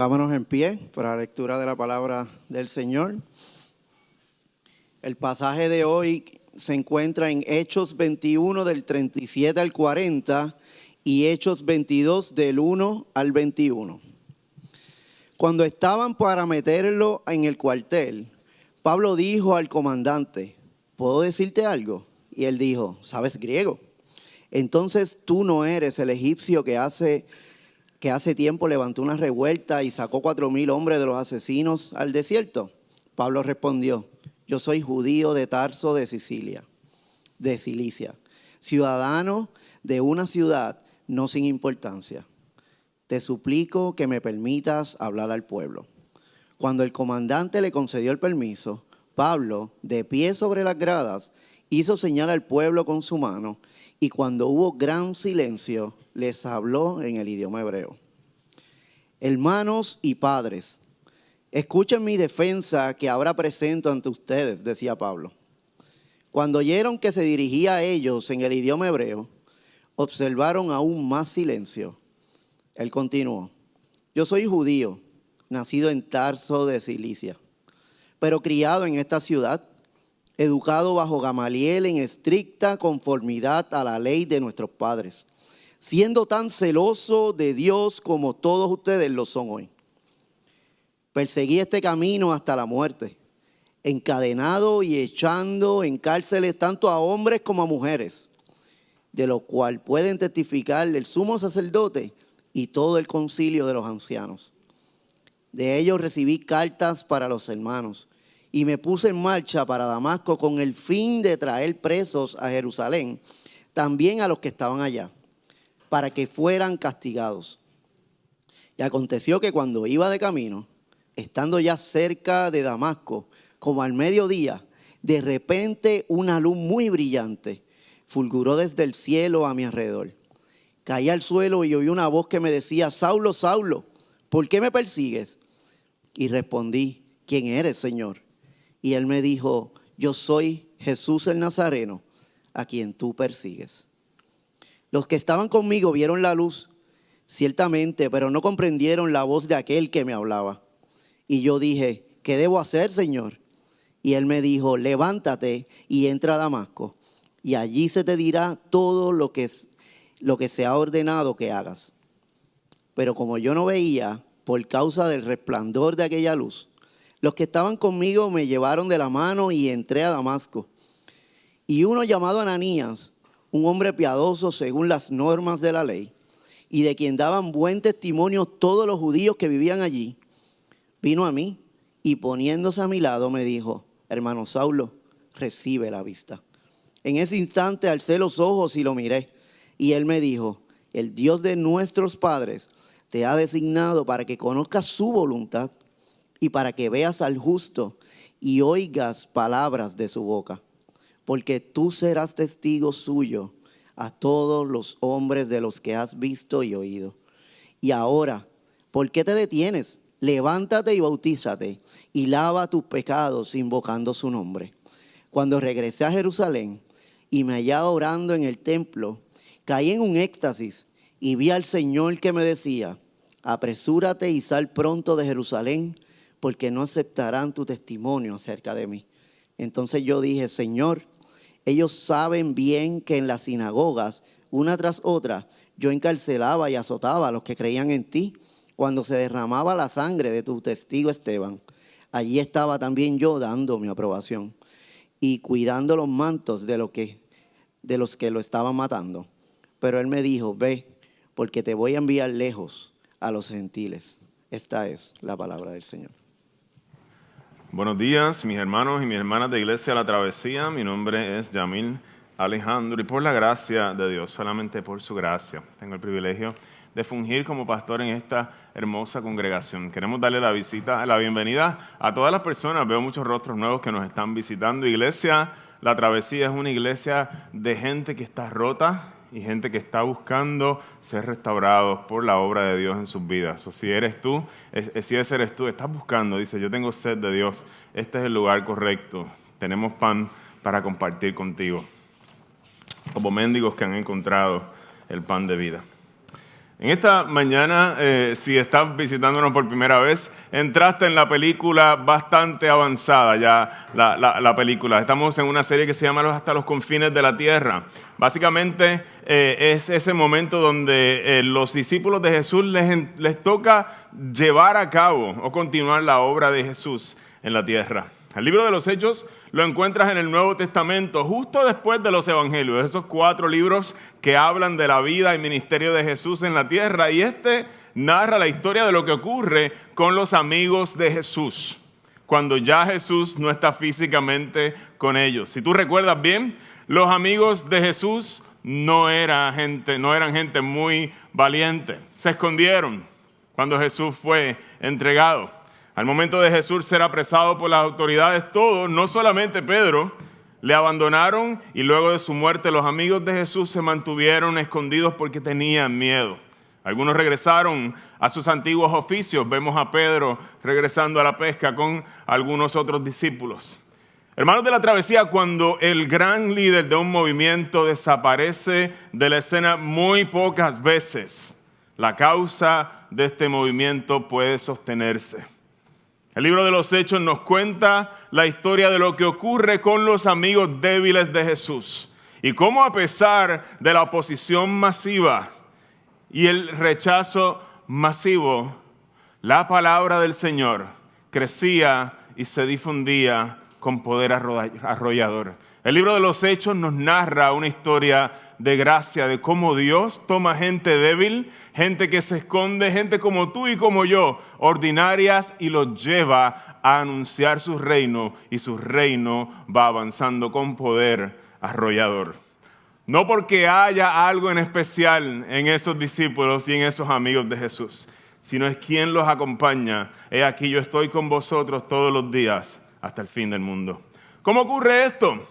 Pongámonos en pie para la lectura de la palabra del Señor. El pasaje de hoy se encuentra en Hechos 21 del 37 al 40 y Hechos 22 del 1 al 21. Cuando estaban para meterlo en el cuartel, Pablo dijo al comandante: ¿puedo decirte algo? Y él dijo: ¿sabes griego? Entonces tú no eres el egipcio que hace tiempo levantó una revuelta y sacó 4,000 hombres de los asesinos al desierto. Pablo respondió: yo soy judío de Tarso de Cilicia, ciudadano de una ciudad no sin importancia. Te suplico que me permitas hablar al pueblo. Cuando el comandante le concedió el permiso, Pablo, de pie sobre las gradas, hizo señal al pueblo con su mano, y cuando hubo gran silencio, les habló en el idioma hebreo. Hermanos y padres, escuchen mi defensa que ahora presento ante ustedes, decía Pablo. Cuando oyeron que se dirigía a ellos en el idioma hebreo, observaron aún más silencio. Él continuó: yo soy judío, nacido en Tarso de Cilicia, pero criado en esta ciudad, educado bajo Gamaliel en estricta conformidad a la ley de nuestros padres, siendo tan celoso de Dios como todos ustedes lo son hoy. Perseguí este camino hasta la muerte, encadenado y echando en cárceles tanto a hombres como a mujeres, de lo cual pueden testificar el sumo sacerdote y todo el concilio de los ancianos. De ellos recibí cartas para los hermanos y me puse en marcha para Damasco con el fin de traer presos a Jerusalén, también a los que estaban allá, para que fueran castigados. Y aconteció que cuando iba de camino, estando ya cerca de Damasco, como al mediodía, de repente una luz muy brillante fulguró desde el cielo a mi alrededor. Caí al suelo y oí una voz que me decía: Saulo, Saulo, ¿por qué me persigues? Y respondí: ¿quién eres, Señor? Y él me dijo: yo soy Jesús el Nazareno, a quien tú persigues. Los que estaban conmigo vieron la luz, ciertamente, pero no comprendieron la voz de aquel que me hablaba. Y yo dije: ¿qué debo hacer, Señor? Y él me dijo: levántate y entra a Damasco, y allí se te dirá todo lo que se ha ordenado que hagas. Pero como yo no veía, por causa del resplandor de aquella luz, los que estaban conmigo me llevaron de la mano y entré a Damasco. Y uno llamado Ananías, un hombre piadoso según las normas de la ley, y de quien daban buen testimonio todos los judíos que vivían allí, vino a mí y poniéndose a mi lado me dijo: hermano Saulo, recibe la vista. En ese instante alcé los ojos y lo miré, y él me dijo: el Dios de nuestros padres te ha designado para que conozcas su voluntad y para que veas al justo y oigas palabras de su boca, porque tú serás testigo suyo a todos los hombres de los que has visto y oído. Y ahora, ¿por qué te detienes? Levántate y bautízate y lava tus pecados invocando su nombre. Cuando regresé a Jerusalén y me hallaba orando en el templo, caí en un éxtasis y vi al Señor que me decía: apresúrate y sal pronto de Jerusalén, porque no aceptarán tu testimonio acerca de mí. Entonces yo dije: Señor, ellos saben bien que en las sinagogas, una tras otra, yo encarcelaba y azotaba a los que creían en ti, cuando se derramaba la sangre de tu testigo Esteban. Allí estaba también yo dando mi aprobación y cuidando los mantos de los que lo estaban matando. Pero él me dijo: ve, porque te voy a enviar lejos a los gentiles. Esta es la palabra del Señor. Buenos días, mis hermanos y mis hermanas de Iglesia La Travesía. Mi nombre es Yamil Alejandro y por la gracia de Dios, solamente por su gracia, tengo el privilegio de fungir como pastor en esta hermosa congregación. Queremos darle la bienvenida a todas las personas. Veo muchos rostros nuevos que nos están visitando. Iglesia La Travesía es una iglesia de gente que está rota y gente que está buscando ser restaurados por la obra de Dios en sus vidas. O si eres tú, si ese eres tú, estás buscando, dice: yo tengo sed de Dios, este es el lugar correcto. Tenemos pan para compartir contigo, como mendigos que han encontrado el pan de vida. En esta mañana, si estás visitándonos por primera vez, entraste en la película bastante avanzada ya, la película. Estamos en una serie que se llama Hasta los confines de la tierra. Básicamente es ese momento donde los discípulos de Jesús les toca llevar a cabo o continuar la obra de Jesús en la tierra. El libro de los Hechos lo encuentras en el Nuevo Testamento, justo después de los Evangelios, esos 4 libros que hablan de la vida y ministerio de Jesús en la tierra. Y este narra la historia de lo que ocurre con los amigos de Jesús, cuando ya Jesús no está físicamente con ellos. Si tú recuerdas bien, los amigos de Jesús no eran gente muy valiente. Se escondieron cuando Jesús fue entregado. Al momento de Jesús ser apresado por las autoridades, todos, no solamente Pedro, le abandonaron, y luego de su muerte los amigos de Jesús se mantuvieron escondidos porque tenían miedo. Algunos regresaron a sus antiguos oficios. Vemos a Pedro regresando a la pesca con algunos otros discípulos. Hermanos de la travesía, cuando el gran líder de un movimiento desaparece de la escena muy pocas veces, la causa de este movimiento puede sostenerse. El libro de los Hechos nos cuenta la historia de lo que ocurre con los amigos débiles de Jesús y cómo, a pesar de la oposición masiva y el rechazo masivo, la palabra del Señor crecía y se difundía con poder arrollador. El libro de los Hechos nos narra una historia de gracia, de cómo Dios toma gente débil, gente que se esconde, gente como tú y como yo, ordinarias, y los lleva a anunciar su reino, y su reino va avanzando con poder arrollador. No porque haya algo en especial en esos discípulos y en esos amigos de Jesús, sino es quien los acompaña. He aquí, yo estoy con vosotros todos los días hasta el fin del mundo. ¿Cómo ocurre esto?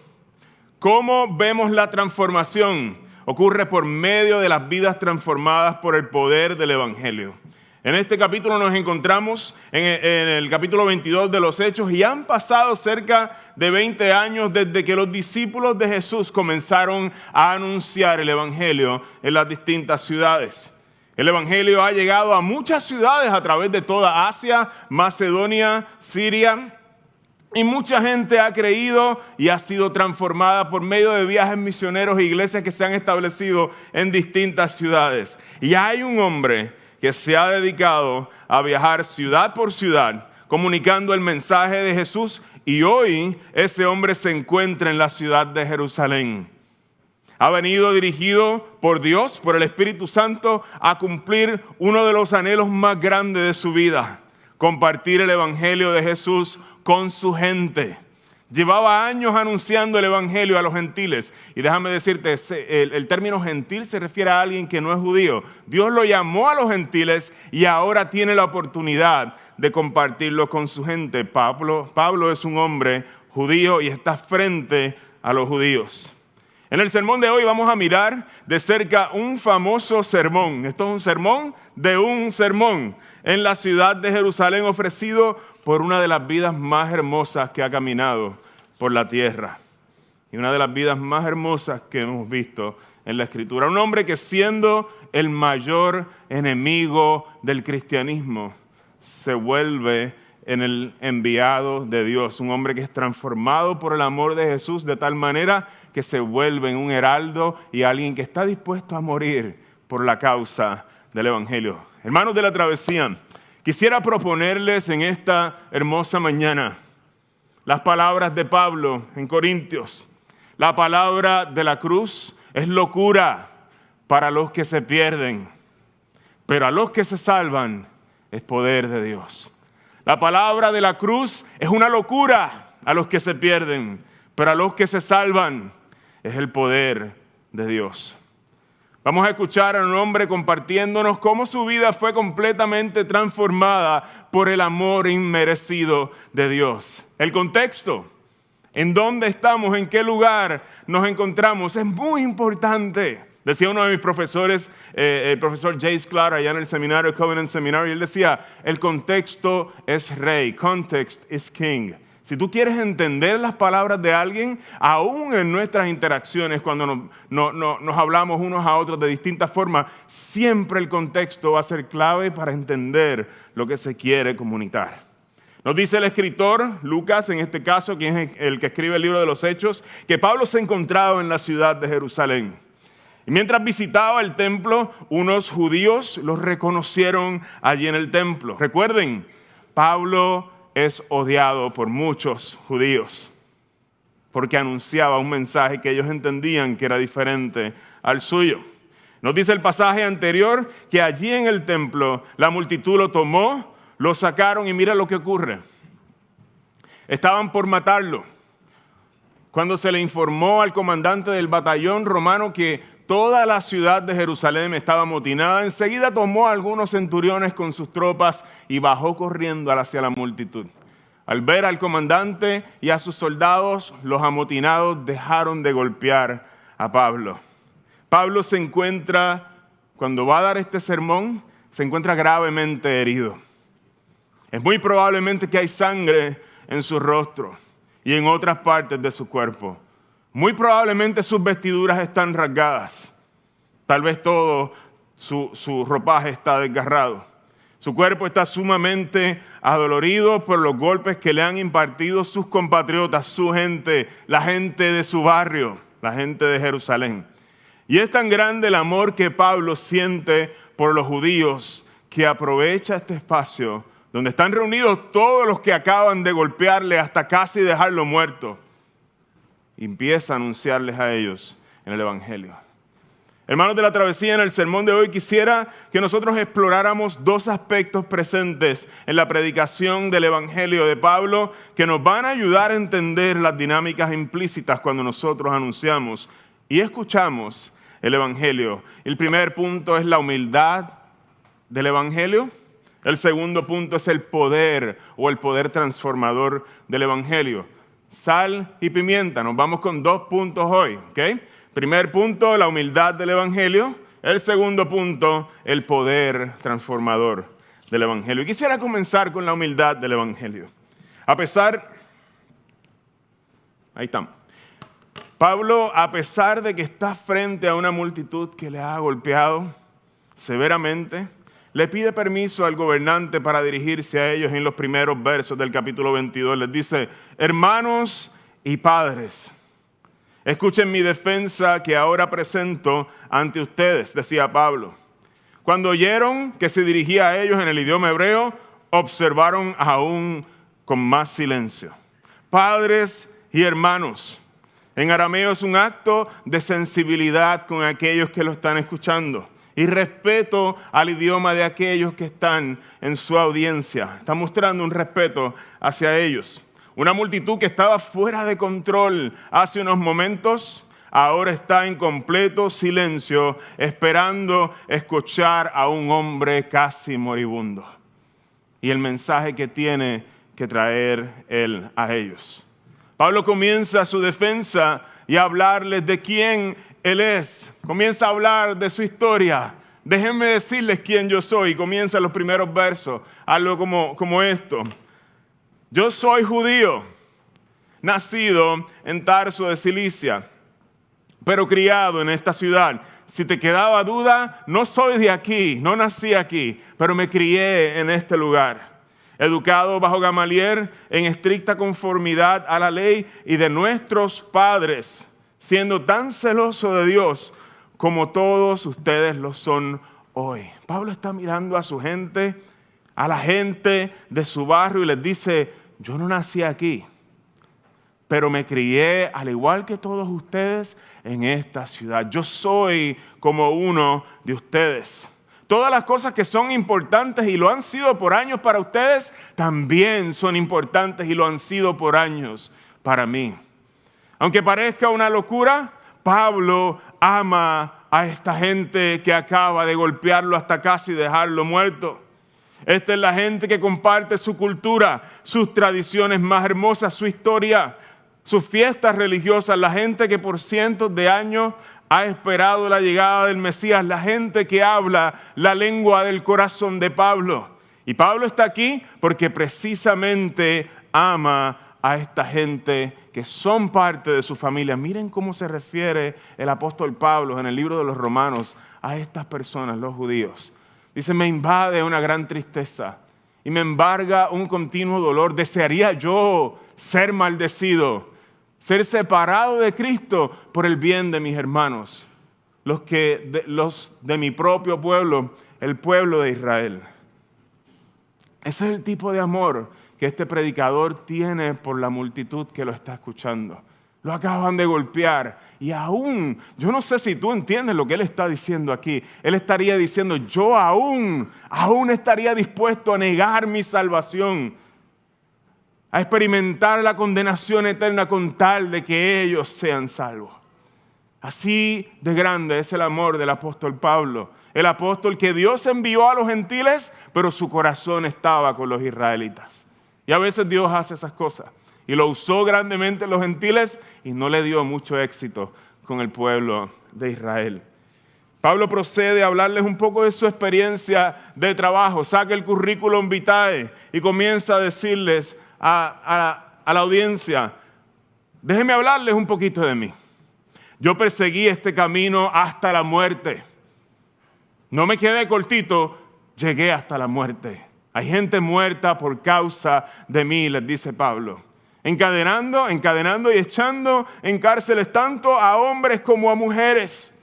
¿Cómo vemos la transformación? Ocurre por medio de las vidas transformadas por el poder del Evangelio. En este capítulo nos encontramos en el capítulo 22 de los Hechos, y han pasado cerca de 20 años desde que los discípulos de Jesús comenzaron a anunciar el Evangelio en las distintas ciudades. El Evangelio ha llegado a muchas ciudades a través de toda Asia, Macedonia, Siria. Y mucha gente ha creído y ha sido transformada por medio de viajes misioneros e iglesias que se han establecido en distintas ciudades. Y hay un hombre que se ha dedicado a viajar ciudad por ciudad, comunicando el mensaje de Jesús, y hoy ese hombre se encuentra en la ciudad de Jerusalén. Ha venido dirigido por Dios, por el Espíritu Santo, a cumplir uno de los anhelos más grandes de su vida: compartir el Evangelio de Jesús con su gente. Llevaba años anunciando el Evangelio a los gentiles. Y déjame decirte, el término gentil se refiere a alguien que no es judío. Dios lo llamó a los gentiles y ahora tiene la oportunidad de compartirlo con su gente. Pablo es un hombre judío y está frente a los judíos. En el sermón de hoy vamos a mirar de cerca un famoso sermón. Esto es un sermón de un sermón en la ciudad de Jerusalén, ofrecido por una de las vidas más hermosas que ha caminado por la tierra. Y una de las vidas más hermosas que hemos visto en la Escritura. Un hombre que, siendo el mayor enemigo del cristianismo, se vuelve en el enviado de Dios. Un hombre que es transformado por el amor de Jesús de tal manera que se vuelve en un heraldo y alguien que está dispuesto a morir por la causa del Evangelio. Hermanos de la travesía, quisiera proponerles en esta hermosa mañana las palabras de Pablo en Corintios. La palabra de la cruz es locura para los que se pierden, pero a los que se salvan es poder de Dios. La palabra de la cruz es una locura a los que se pierden, pero a los que se salvan es el poder de Dios. Vamos a escuchar a un hombre compartiéndonos cómo su vida fue completamente transformada por el amor inmerecido de Dios. El contexto, en dónde estamos, en qué lugar nos encontramos, es muy importante. Decía uno de mis profesores, el profesor Jace Clark, allá en el seminario, Covenant Seminary, él decía, el contexto es rey, context is king. Si tú quieres entender las palabras de alguien, aún en nuestras interacciones, cuando nos hablamos unos a otros de distintas formas, siempre el contexto va a ser clave para entender lo que se quiere comunicar. Nos dice el escritor, Lucas en este caso, quien es el que escribe el libro de los Hechos, que Pablo se encontraba en la ciudad de Jerusalén. Y mientras visitaba el templo, unos judíos los reconocieron allí en el templo. Recuerden, Pablo es odiado por muchos judíos porque anunciaba un mensaje que ellos entendían que era diferente al suyo. Nos dice el pasaje anterior que allí en el templo la multitud lo tomó, lo sacaron y mira lo que ocurre. Estaban por matarlo. Cuando se le informó al comandante del batallón romano que toda la ciudad de Jerusalén estaba amotinada, enseguida tomó a algunos centuriones con sus tropas y bajó corriendo hacia la multitud. Al ver al comandante y a sus soldados, los amotinados dejaron de golpear a Pablo. Pablo se encuentra, cuando va a dar este sermón, se encuentra gravemente herido. Es muy probablemente que hay sangre en su rostro y en otras partes de su cuerpo. Muy probablemente sus vestiduras están rasgadas. Tal vez todo su ropaje está desgarrado. Su cuerpo está sumamente adolorido por los golpes que le han impartido sus compatriotas, su gente, la gente de su barrio, la gente de Jerusalén. Y es tan grande el amor que Pablo siente por los judíos que aprovecha este espacio donde están reunidos todos los que acaban de golpearle hasta casi dejarlo muerto. Y empieza a anunciarles a ellos en el Evangelio. Hermanos de la Travesía, en el sermón de hoy quisiera que nosotros exploráramos dos aspectos presentes en la predicación del Evangelio de Pablo que nos van a ayudar a entender las dinámicas implícitas cuando nosotros anunciamos y escuchamos el Evangelio. El primer punto es la humildad del Evangelio. El segundo punto es el poder o el poder transformador del Evangelio. Sal y pimienta. Nos vamos con 2 puntos hoy, ¿ok? Primer punto, la humildad del Evangelio. El segundo punto, el poder transformador del Evangelio. Y quisiera comenzar con la humildad del Evangelio. Ahí estamos. Pablo, a pesar de que está frente a una multitud que le ha golpeado severamente, le pide permiso al gobernante para dirigirse a ellos en los primeros versos del capítulo 22. Les dice, hermanos y padres, escuchen mi defensa que ahora presento ante ustedes, decía Pablo. Cuando oyeron que se dirigía a ellos en el idioma hebreo, observaron aún con más silencio. Padres y hermanos, en arameo es un acto de sensibilidad con aquellos que lo están escuchando y respeto al idioma de aquellos que están en su audiencia. Está mostrando un respeto hacia ellos. Una multitud que estaba fuera de control hace unos momentos, ahora está en completo silencio, esperando escuchar a un hombre casi moribundo. Y el mensaje que tiene que traer él a ellos. Pablo comienza su defensa y a hablarles de quién él es. Comienza a hablar de su historia. Déjenme decirles quién yo soy. Comienza los primeros versos. Algo como esto. Yo soy judío, nacido en Tarso de Cilicia, pero criado en esta ciudad. Si te quedaba duda, no soy de aquí, no nací aquí, pero me crié en este lugar. Educado bajo Gamaliel en estricta conformidad a la ley y de nuestros padres, siendo tan celoso de Dios como todos ustedes lo son hoy. Pablo está mirando a su gente, a la gente de su barrio y les dice, yo no nací aquí, pero me crié al igual que todos ustedes en esta ciudad. Yo soy como uno de ustedes. Todas las cosas que son importantes y lo han sido por años para ustedes, también son importantes y lo han sido por años para mí. Aunque parezca una locura, Pablo ama a esta gente que acaba de golpearlo hasta casi dejarlo muerto. Esta es la gente que comparte su cultura, sus tradiciones más hermosas, su historia, sus fiestas religiosas, la gente que por cientos de años ha esperado la llegada del Mesías, la gente que habla la lengua del corazón de Pablo. Y Pablo está aquí porque precisamente ama a esta gente que son parte de su familia. Miren cómo se refiere el apóstol Pablo en el libro de los Romanos a estas personas, los judíos. Dice, me invade una gran tristeza y me embarga un continuo dolor. Desearía yo ser maldecido, ser separado de Cristo por el bien de mis hermanos, los de mi propio pueblo, el pueblo de Israel. Ese es el tipo de amor que este predicador tiene por la multitud que lo está escuchando. Lo acaban de golpear y aún, yo no sé si tú entiendes lo que él está diciendo aquí. Él estaría diciendo, yo aún estaría dispuesto a negar mi salvación, a experimentar la condenación eterna con tal de que ellos sean salvos. Así de grande es el amor del apóstol Pablo, el apóstol que Dios envió a los gentiles, pero su corazón estaba con los israelitas. Y a veces Dios hace esas cosas. Y lo usó grandemente en los gentiles y no le dio mucho éxito con el pueblo de Israel. Pablo procede a hablarles un poco de su experiencia de trabajo. Saca el currículum vitae y comienza a decirles a la audiencia, déjenme hablarles un poquito de mí. Yo perseguí este camino hasta la muerte. No me quedé cortito, llegué hasta la muerte. Hay gente muerta por causa de mí, les dice Pablo. Encadenando y echando en cárceles tanto a hombres como a mujeres,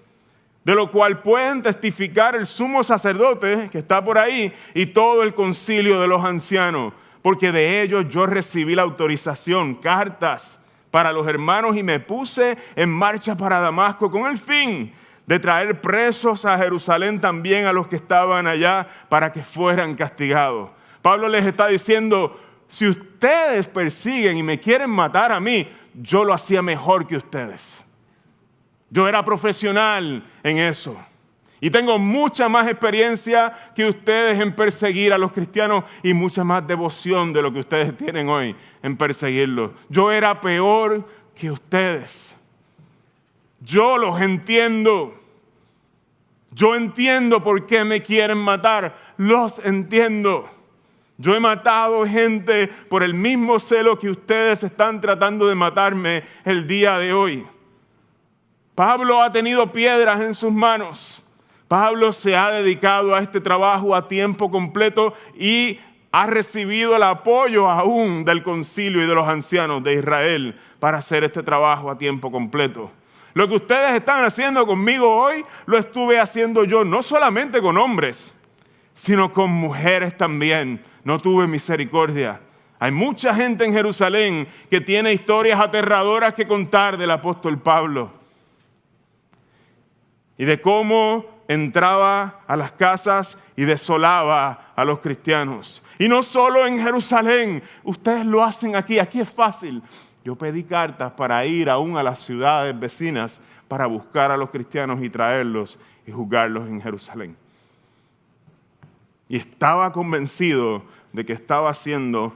de lo cual pueden testificar el sumo sacerdote que está por ahí y todo el concilio de los ancianos, porque de ellos yo recibí la autorización, cartas para los hermanos y me puse en marcha para Damasco con el fin de traer presos a Jerusalén también a los que estaban allá para que fueran castigados. Pablo les está diciendo, si ustedes persiguen y me quieren matar a mí, yo lo hacía mejor que ustedes. Yo era profesional en eso. Y tengo mucha más experiencia que ustedes en perseguir a los cristianos y mucha más devoción de lo que ustedes tienen hoy en perseguirlos. Yo era peor que ustedes. Yo los entiendo. Yo entiendo por qué me quieren matar. Los entiendo. Yo he matado gente por el mismo celo que ustedes están tratando de matarme el día de hoy. Pablo ha tenido piedras en sus manos. Pablo se ha dedicado a este trabajo a tiempo completo y ha recibido el apoyo aún del concilio y de los ancianos de Israel para hacer este trabajo a tiempo completo. Lo que ustedes están haciendo conmigo hoy, lo estuve haciendo yo, no solamente con hombres, sino con mujeres también. No tuve misericordia. Hay mucha gente en Jerusalén que tiene historias aterradoras que contar del apóstol Pablo. Y de cómo entraba a las casas y desolaba a los cristianos. Y no solo en Jerusalén, ustedes lo hacen aquí es fácil. Yo pedí cartas para ir aún a las ciudades vecinas para buscar a los cristianos y traerlos y juzgarlos en Jerusalén. Y estaba convencido de que estaba haciendo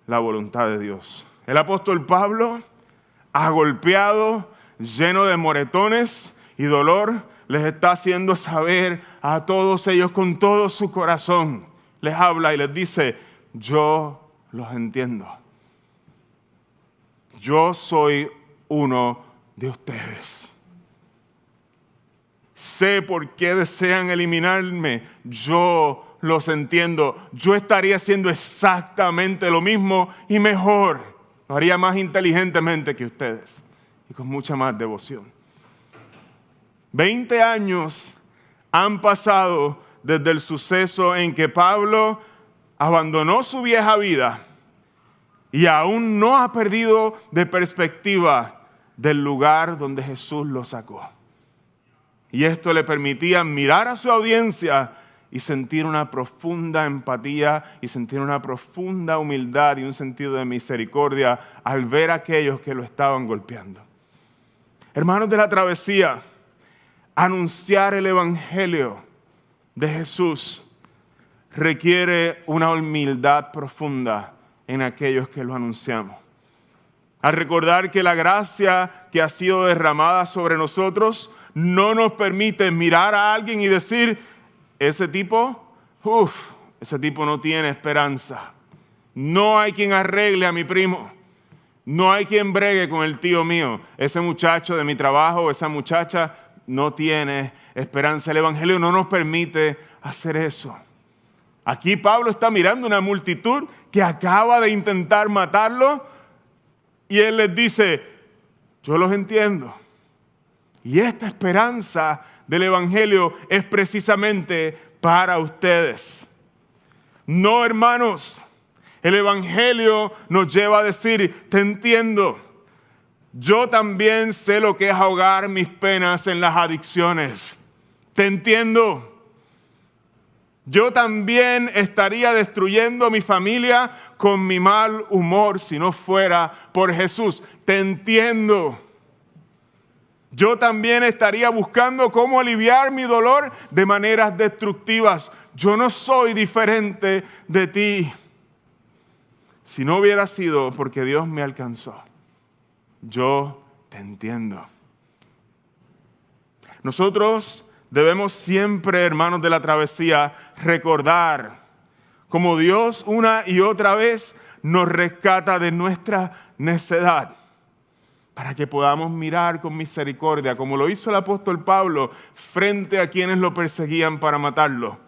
la voluntad de Dios. El apóstol Pablo, agolpeado, lleno de moretones y dolor, les está haciendo saber a todos ellos con todo su corazón. Les habla y les dice, yo los entiendo. Yo soy uno de ustedes. Sé por qué desean eliminarme. Yo los entiendo. Yo estaría haciendo exactamente lo mismo y mejor. Lo haría más inteligentemente que ustedes y con mucha más devoción. 20 años han pasado desde el suceso en que Pablo abandonó su vieja vida y aún no ha perdido de perspectiva del lugar donde Jesús lo sacó. Y esto le permitía mirar a su audiencia y sentir una profunda empatía y sentir una profunda humildad y un sentido de misericordia al ver a aquellos que lo estaban golpeando. Hermanos de la travesía, anunciar el evangelio de Jesús requiere una humildad profunda en aquellos que lo anunciamos. Al recordar que la gracia que ha sido derramada sobre nosotros no nos permite mirar a alguien y decir, ese tipo no tiene esperanza. No hay quien arregle a mi primo. No hay quien bregue con el tío mío. Ese muchacho de mi trabajo, esa muchacha no tiene esperanza. El Evangelio no nos permite hacer eso. Aquí Pablo está mirando una multitud que acaba de intentar matarlo y él les dice, yo los entiendo. Y esta esperanza del Evangelio es precisamente para ustedes. No, hermanos, el Evangelio nos lleva a decir, te entiendo. Yo también sé lo que es ahogar mis penas en las adicciones. Te entiendo. Yo también estaría destruyendo a mi familia con mi mal humor si no fuera por Jesús. Te entiendo. Yo también estaría buscando cómo aliviar mi dolor de maneras destructivas. Yo no soy diferente de ti. Si no hubiera sido porque Dios me alcanzó, yo te entiendo. Nosotros debemos siempre, hermanos de la travesía, recordar cómo Dios una y otra vez nos rescata de nuestra necedad para que podamos mirar con misericordia, como lo hizo el apóstol Pablo frente a quienes lo perseguían para matarlo.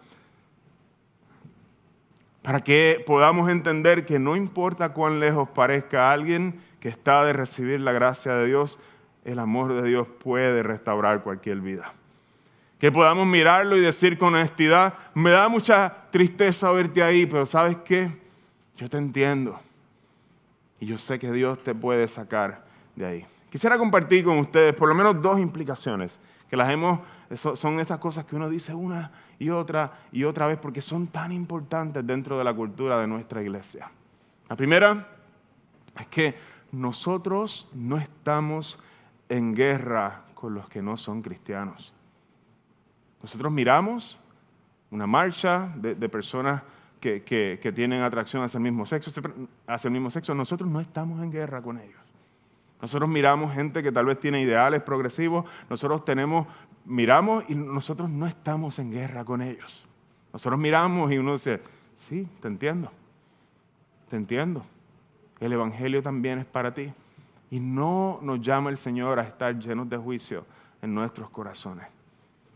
Para que podamos entender que no importa cuán lejos parezca alguien que está de recibir la gracia de Dios, el amor de Dios puede restaurar cualquier vida. Que podamos mirarlo y decir con honestidad, me da mucha tristeza verte ahí, pero ¿sabes qué? Yo te entiendo. Y yo sé que Dios te puede sacar de ahí. Quisiera compartir con ustedes por lo menos 2 implicaciones, que son estas cosas que uno dice una y otra vez porque son tan importantes dentro de la cultura de nuestra iglesia. La primera es que nosotros no estamos en guerra con los que no son cristianos. Nosotros miramos una marcha de personas que tienen atracción hacia el mismo sexo. Nosotros no estamos en guerra con ellos. Nosotros miramos gente que tal vez tiene ideales progresivos. Nosotros miramos y nosotros no estamos en guerra con ellos. Nosotros miramos y uno dice, sí, te entiendo. Te entiendo. El Evangelio también es para ti. Y no nos llama el Señor a estar llenos de juicio en nuestros corazones.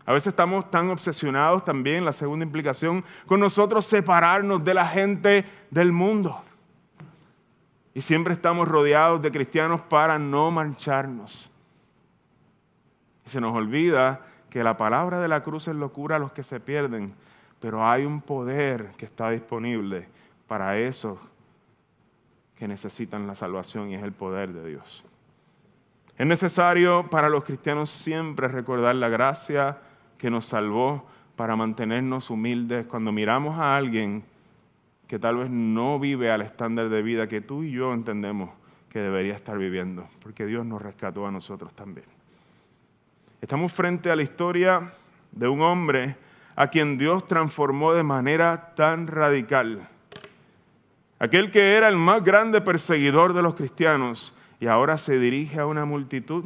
A veces estamos tan obsesionados también, la segunda implicación, con nosotros separarnos de la gente del mundo. Y siempre estamos rodeados de cristianos para no mancharnos. Y se nos olvida que la palabra de la cruz es locura a los que se pierden, pero hay un poder que está disponible para esos que necesitan la salvación y es el poder de Dios. Es necesario para los cristianos siempre recordar la gracia que nos salvó para mantenernos humildes cuando miramos a alguien que tal vez no vive al estándar de vida que tú y yo entendemos que debería estar viviendo, porque Dios nos rescató a nosotros también. Estamos frente a la historia de un hombre a quien Dios transformó de manera tan radical. Aquel que era el más grande perseguidor de los cristianos y ahora se dirige a una multitud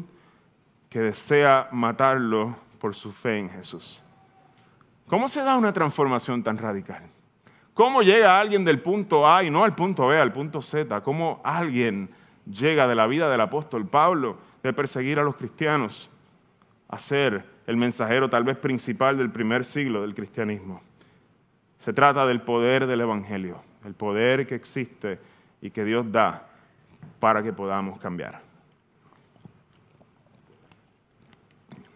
que desea matarlo por su fe en Jesús. ¿Cómo se da una transformación tan radical? ¿Cómo llega alguien del punto A y no al punto B, al punto Z? ¿Cómo alguien llega de la vida del apóstol Pablo, de perseguir a los cristianos, a ser el mensajero tal vez principal del primer siglo del cristianismo? Se trata del poder del Evangelio, el poder que existe y que Dios da para que podamos cambiar.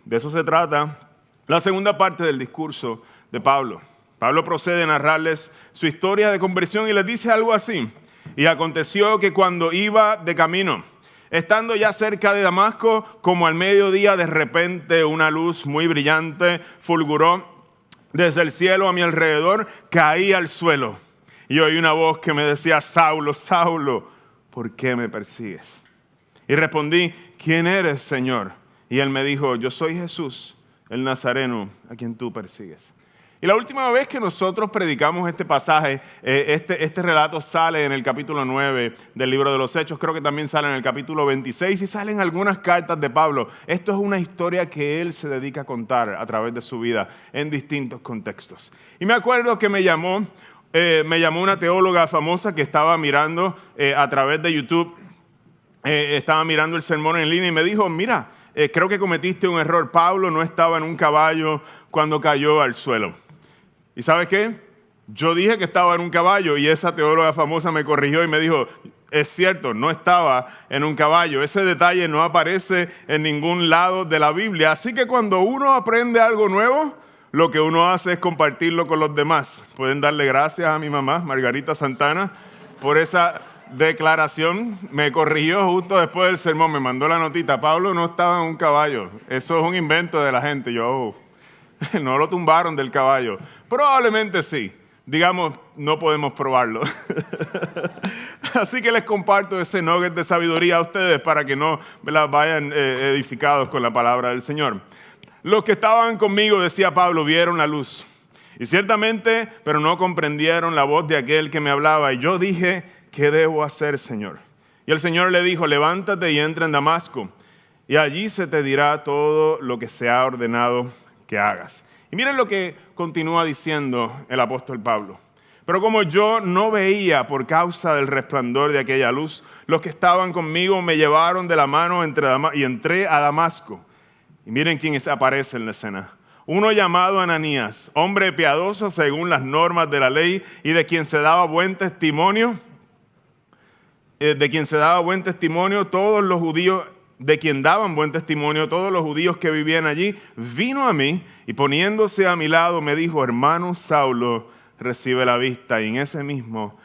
De eso se trata la segunda parte del discurso de Pablo. Pablo procede a narrarles su historia de conversión y les dice algo así. Y aconteció que cuando iba de camino, estando ya cerca de Damasco, como al mediodía, de repente una luz muy brillante fulguró desde el cielo a mi alrededor, caí al suelo. Y oí una voz que me decía, Saulo, Saulo, ¿por qué me persigues? Y respondí, ¿quién eres, Señor? Y él me dijo, yo soy Jesús, el Nazareno, a quien tú persigues. Y la última vez que nosotros predicamos este pasaje, este relato sale en el capítulo 9 del libro de los Hechos, creo que también sale en el capítulo 26 y salen algunas cartas de Pablo. Esto es una historia que él se dedica a contar a través de su vida en distintos contextos. Y me acuerdo que me llamó una teóloga famosa que estaba mirando a través de YouTube estaba mirando el sermón en línea y me dijo, mira, creo que cometiste un error. Pablo no estaba en un caballo cuando cayó al suelo. ¿Y sabes qué? Yo dije que estaba en un caballo y esa teóloga famosa me corrigió y me dijo, es cierto, no estaba en un caballo. Ese detalle no aparece en ningún lado de la Biblia. Así que cuando uno aprende algo nuevo, lo que uno hace es compartirlo con los demás. Pueden darle gracias a mi mamá, Margarita Santana, por esa declaración. Me corrigió justo después del sermón, me mandó la notita, Pablo no estaba en un caballo. Eso es un invento de la gente. Yo, no lo tumbaron del caballo. Probablemente sí. Digamos, no podemos probarlo. Así que les comparto ese nugget de sabiduría a ustedes para que no vayan edificados con la palabra del Señor. Los que estaban conmigo, decía Pablo, vieron la luz. Y ciertamente, pero no comprendieron la voz de aquel que me hablaba. Y yo dije, ¿qué debo hacer, Señor? Y el Señor le dijo, levántate y entra en Damasco. Y allí se te dirá todo lo que se ha ordenado que hagas. Y miren lo que continúa diciendo el apóstol Pablo. Pero como yo no veía por causa del resplandor de aquella luz, los que estaban conmigo me llevaron de la mano y entré a Damasco. Y miren quién aparece en la escena. Uno llamado Ananías, hombre piadoso según las normas de la ley y de quien se daba buen testimonio, todos los judíos, de quien daban buen testimonio todos los judíos que vivían allí, vino a mí y poniéndose a mi lado me dijo, hermano Saulo, recibe la vista. Y en ese mismo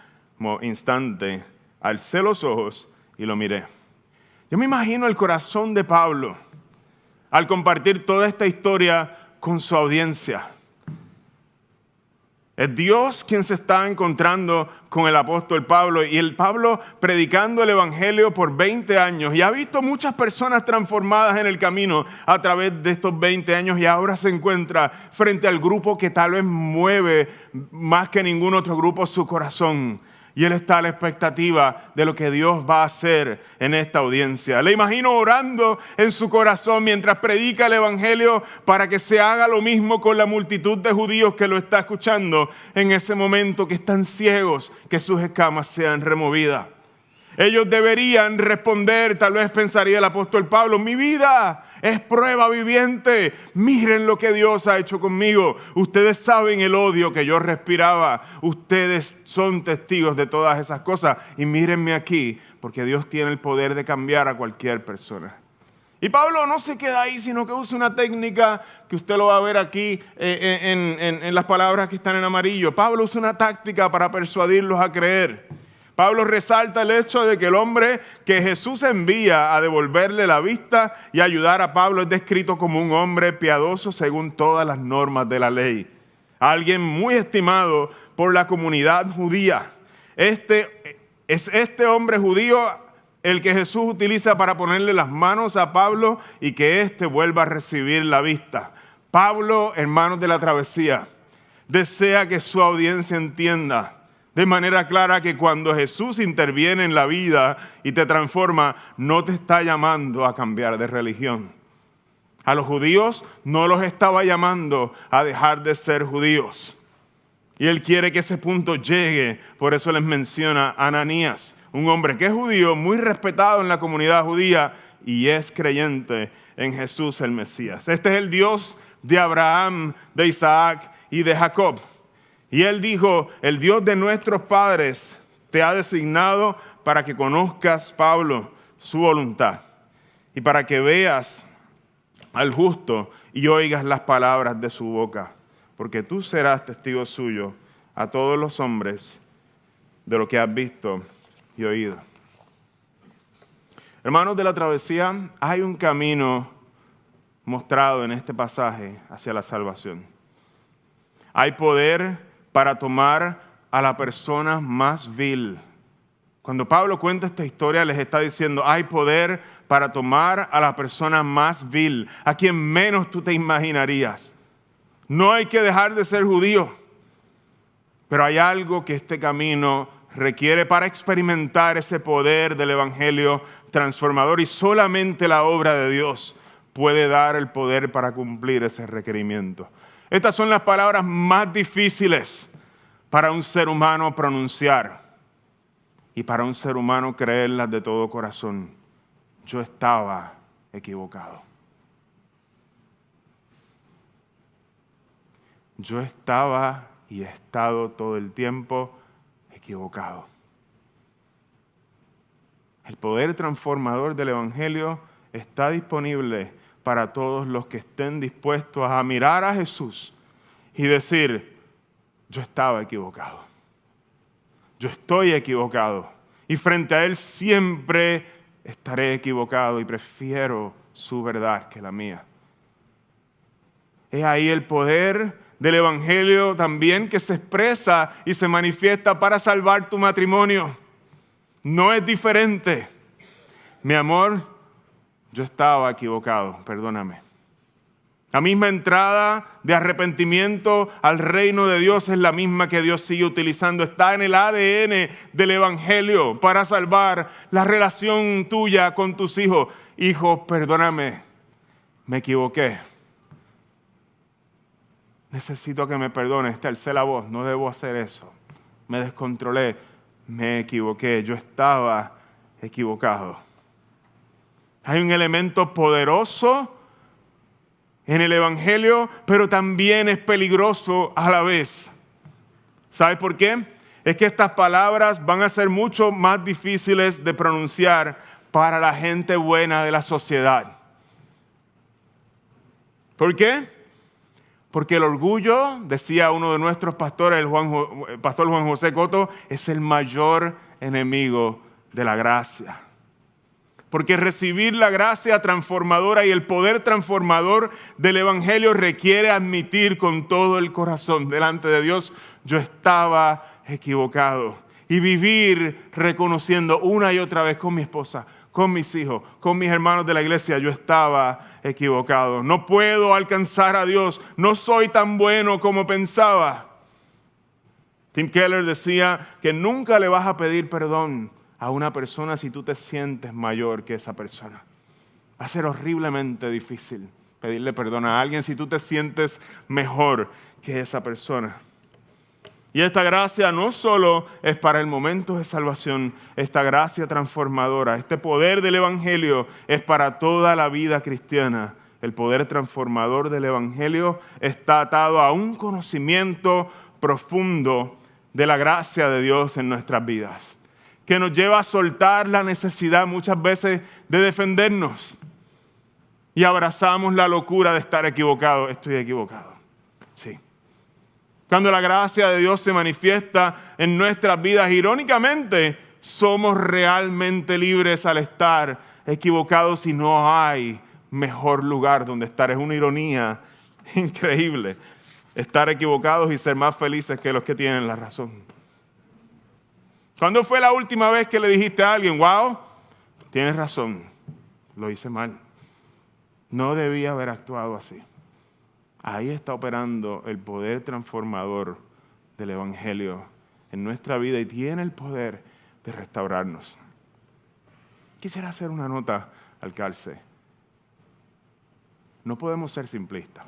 instante alcé los ojos y lo miré. Yo me imagino el corazón de Pablo al compartir toda esta historia con su audiencia. Es Dios quien se está encontrando con el apóstol Pablo y el Pablo predicando el evangelio por 20 años y ha visto muchas personas transformadas en el camino a través de estos 20 años y ahora se encuentra frente al grupo que tal vez mueve más que ningún otro grupo su corazón. Y él está a la expectativa de lo que Dios va a hacer en esta audiencia. Le imagino orando en su corazón mientras predica el evangelio para que se haga lo mismo con la multitud de judíos que lo está escuchando en ese momento, que están ciegos, que sus escamas sean removidas. Ellos deberían responder, tal vez pensaría el apóstol Pablo, mi vida es prueba viviente. Miren lo que Dios ha hecho conmigo. Ustedes saben el odio que yo respiraba. Ustedes son testigos de todas esas cosas. Y mírenme aquí, porque Dios tiene el poder de cambiar a cualquier persona. Y Pablo no se queda ahí, sino que usa una técnica que usted lo va a ver aquí en las palabras que están en amarillo. Pablo usa una táctica para persuadirlos a creer. Pablo resalta el hecho de que el hombre que Jesús envía a devolverle la vista y ayudar a Pablo es descrito como un hombre piadoso según todas las normas de la ley. Alguien muy estimado por la comunidad judía. Este hombre judío el que Jesús utiliza para ponerle las manos a Pablo y que éste vuelva a recibir la vista. Pablo, hermanos de la travesía, desea que su audiencia entienda de manera clara que cuando Jesús interviene en la vida y te transforma, no te está llamando a cambiar de religión. A los judíos no los estaba llamando a dejar de ser judíos. Y Él quiere que ese punto llegue, por eso les menciona a Ananías, un hombre que es judío, muy respetado en la comunidad judía y es creyente en Jesús el Mesías. Este es el Dios de Abraham, de Isaac y de Jacob. Y él dijo, el Dios de nuestros padres te ha designado para que conozcas, Pablo, su voluntad y para que veas al justo y oigas las palabras de su boca, porque tú serás testigo suyo a todos los hombres de lo que has visto y oído. Hermanos de la travesía, hay un camino mostrado en este pasaje hacia la salvación. Hay poder para tomar a la persona más vil. Cuando Pablo cuenta esta historia, les está diciendo, hay poder para tomar a la persona más vil, a quien menos tú te imaginarías. No hay que dejar de ser judío, pero hay algo que este camino requiere para experimentar ese poder del evangelio transformador y solamente la obra de Dios puede dar el poder para cumplir ese requerimiento. Estas son las palabras más difíciles para un ser humano pronunciar y para un ser humano creerlas de todo corazón. yo estaba equivocado. Yo estaba y he estado todo el tiempo equivocado. El poder transformador del Evangelio está disponible para todos los que estén dispuestos a mirar a Jesús y decir, yo estaba equivocado. Yo estoy equivocado. Y frente a Él siempre estaré equivocado y prefiero su verdad que la mía. Es ahí el poder del Evangelio también que se expresa y se manifiesta para salvar tu matrimonio. No es diferente. Mi amor, yo estaba equivocado, perdóname. La misma entrada de arrepentimiento al reino de Dios es la misma que Dios sigue utilizando. Está en el ADN del Evangelio para salvar la relación tuya con tus hijos. Hijo, perdóname, me equivoqué. Necesito que me perdones, te alcé la voz, no debo hacer eso. Me descontrolé, me equivoqué, yo estaba equivocado. Hay un elemento poderoso en el Evangelio, pero también es peligroso a la vez. ¿Sabes por qué? Es que estas palabras van a ser mucho más difíciles de pronunciar para la gente buena de la sociedad. ¿Por qué? Porque el orgullo, decía uno de nuestros pastores, el pastor Juan José Coto, es el mayor enemigo de la gracia. Porque recibir la gracia transformadora y el poder transformador del Evangelio requiere admitir con todo el corazón delante de Dios, yo estaba equivocado. Y vivir reconociendo una y otra vez con mi esposa, con mis hijos, con mis hermanos de la iglesia, yo estaba equivocado. No puedo alcanzar a Dios, no soy tan bueno como pensaba. Tim Keller decía que nunca le vas a pedir perdón a una persona si tú te sientes mayor que esa persona. Va a ser horriblemente difícil pedirle perdón a alguien si tú te sientes mejor que esa persona. Y esta gracia no solo es para el momento de salvación, esta gracia transformadora, este poder del Evangelio es para toda la vida cristiana. El poder transformador del Evangelio está atado a un conocimiento profundo de la gracia de Dios en nuestras vidas, que nos lleva a soltar la necesidad muchas veces de defendernos y abrazamos la locura de estar equivocado. Estoy equivocado, sí. Cuando la gracia de Dios se manifiesta en nuestras vidas, irónicamente, somos realmente libres al estar equivocados y no hay mejor lugar donde estar. Es una ironía increíble estar equivocados y ser más felices que los que tienen la razón. ¿Cuándo fue la última vez que le dijiste a alguien, wow, tienes razón, lo hice mal? No debía haber actuado así. Ahí está operando el poder transformador del Evangelio en nuestra vida y tiene el poder de restaurarnos. Quisiera hacer una nota al calce. No podemos ser simplistas.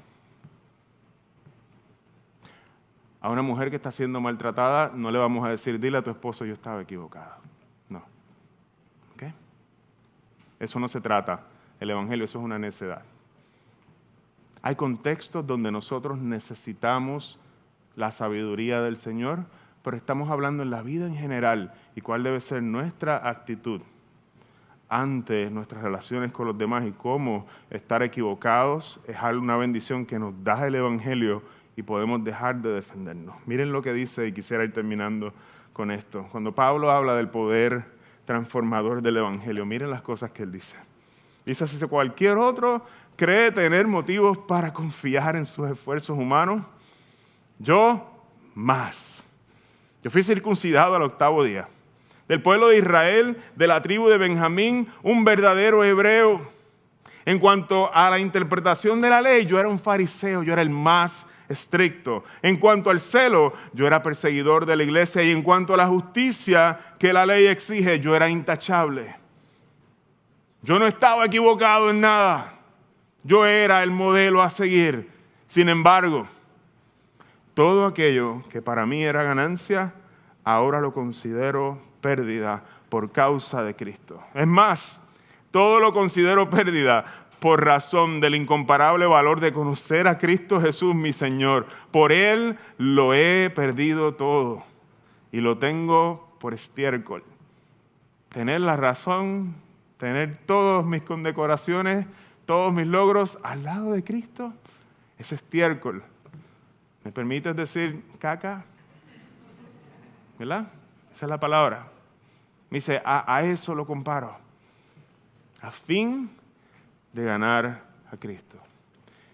A una mujer que está siendo maltratada no le vamos a decir, dile a tu esposo yo estaba equivocado. No. ¿Ok? Eso no se trata. El Evangelio, eso es una necedad. Hay contextos donde nosotros necesitamos la sabiduría del Señor, pero estamos hablando en la vida en general y cuál debe ser nuestra actitud ante nuestras relaciones con los demás y cómo estar equivocados es una bendición que nos da el Evangelio y podemos dejar de defendernos. Miren lo que dice, y quisiera ir terminando con esto. Cuando Pablo habla del poder transformador del Evangelio, miren las cosas que él dice. Dice, si cualquier otro cree tener motivos para confiar en sus esfuerzos humanos, yo más. Yo fui circuncidado al 8º día. Del pueblo de Israel, de la tribu de Benjamín, un verdadero hebreo. En cuanto a la interpretación de la ley, yo era un fariseo, yo era el más estricto. En cuanto al celo, yo era perseguidor de la iglesia. Y en cuanto a la justicia que la ley exige, yo era intachable. Yo no estaba equivocado en nada. Yo era el modelo a seguir. Sin embargo, todo aquello que para mí era ganancia, ahora lo considero pérdida por causa de Cristo. Es más, Todo lo considero pérdida por razón del incomparable valor de conocer a Cristo Jesús, mi Señor. Por Él lo he perdido todo y lo tengo por estiércol. Tener la razón, tener todas mis condecoraciones, todos mis logros al lado de Cristo, es estiércol. ¿Me permites decir caca? ¿Verdad? Esa es la palabra. Me dice, a eso lo comparo. A fin de ganar a Cristo.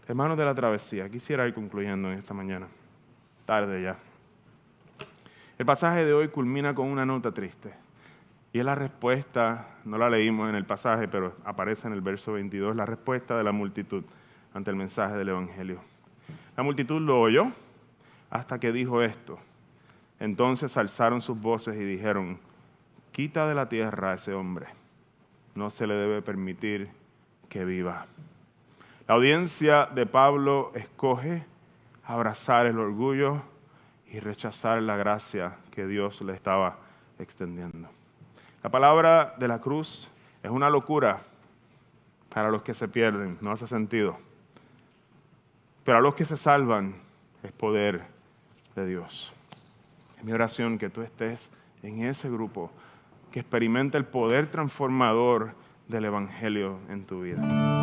Hermanos de la travesía, quisiera ir concluyendo en esta mañana. Tarde ya. El pasaje de hoy culmina con una nota triste. Y es la respuesta, no la leímos en el pasaje, pero aparece en el verso 22, la respuesta de la multitud ante el mensaje del Evangelio. La multitud lo oyó hasta que dijo esto. Entonces alzaron sus voces y dijeron, quita de la tierra a ese hombre. No se le debe permitir que viva. La audiencia de Pablo escoge abrazar el orgullo y rechazar la gracia que Dios le estaba extendiendo. La palabra de la cruz es una locura para los que se pierden, no hace sentido. Pero a los que se salvan es poder de Dios. Es mi oración que tú estés en ese grupo que experimenta el poder transformador del Evangelio en tu vida.